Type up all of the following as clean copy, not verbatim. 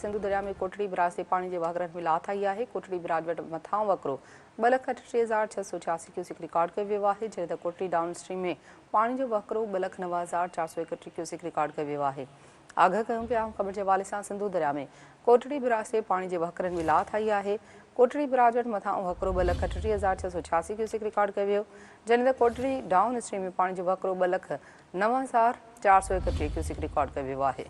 सिंधु दरिया में कोटड़ी बराज से पानी के वहगरनि में लाथ आई है। कोटड़ी बराज वटि मथां वकिरो 2,38,686 क्यूसिक रिकॉर्ड किया वियो आहे, जॾहिं त कोटड़ी डाउन स्ट्रीम में पानी जो वकिरो 2,90,431 क्यूसिक रिकॉर्ड किया वियो आहे। आगाह कयूं पिया ख़बर के हवाले से सिंधु दरिया में कोटड़ी बराज से पानी के वहकरनि में लाथ आई है। कोटड़ी बराज वटि मथां वकिरो 2,38,686 क्यूसिक रिकॉर्ड किया वियो, जॾहिं त कोटड़ी डाउन स्ट्रीम में पानी जो वकिरो 2,90,431 क्यूसिक रिकॉर्ड किया वियो आहे।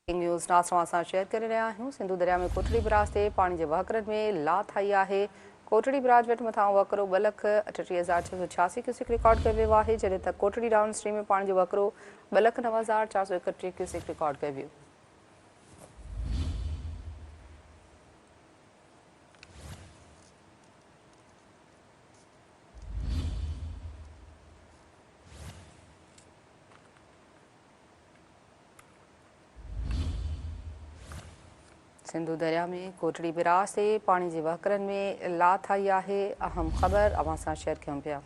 न्यूज़ नासवा से शेयर कर रहा हूँ। सिंधु दरिया में कोटड़ी बराज से पानी के वहकरनि में लाथ आई है। कोटड़ी बराज वटि मथां वकिरो 2,38,686 क्यूसिक रिकॉर्ड किया वियो आहे, जॾहिं त कोटड़ी डाउन स्ट्रीम में पानी जो वकिरो 2,90,431 क्यूसिक रिकॉर्ड किया वियो। सिंधु दरिया में कोटड़ी बराज से पानी के वहकरनि में लाथ आई है। अहम ख़बर अवां सां शेयर कयूं पिया।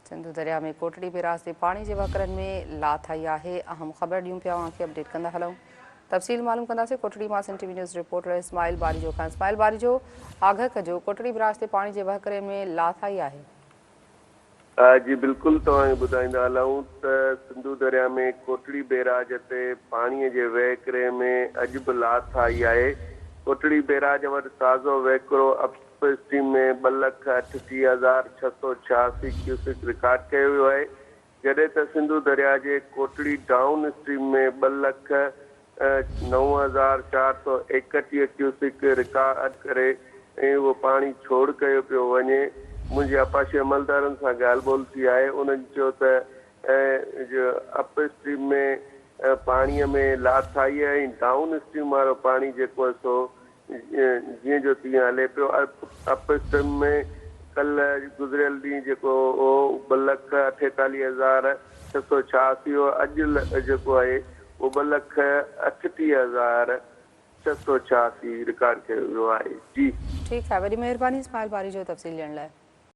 सिंधु दरिया में कोटड़ी बराज से पानी के वहकरनि में लाथ आई है। अहम ख़बर ॾियूं पिया, अपडेट कंदा हलूं। तफ़सील मालूम कंदासीं कोटड़ी मां Sindh TV news reporter Ismail Barijo खां। इस्माइल बारिजो, आगाह कजो, कोटड़ी बराज से पानी के वहकरे में लाथ आई है। जी बिल्कुल, तव्हांखे ॿुधाईंदा हलूं त सिंधु दरिया में कोटड़ी बैराज ते पाणीअ जे वहिकिरे में अॼु बि लाथ आई आहे। कोटड़ी बैराज वटि ताज़ो वहिकिरो अप स्ट्रीम में 2,38,686 क्यूसिक रिकॉर्ड कयो वियो आहे, जॾहिं त सिंधु दरिया जे कोटड़ी डाउन स्ट्रीम में 2,09,431 क्यूसिक रिकॉर्ड करे ऐं उहो पाणी छोड़ कयो पियो वञे। मुंहिंजे अपाशी अमलदारनि सां ॻाल्हि ॿोल थी आहे। उन्हनि चयो त अप स्ट्रीम में पाणीअ में लाथ आई आहे ऐं डाउन स्ट्रीम वारो पाणी जेको आहे सो जीअं जो तीअं हले पियो। अप स्ट्रीम में कल्ह गुज़िरियल ॾींहुं जेको हो 2,48,686 हो, अॼु जेको आहे उहो 2,38,686 रिकॉर्ड कयो वियो आहे। जी ठीक है, वॾी महिरबानी इस्माइल बारिजो तफ़सील ॾियण लाइ।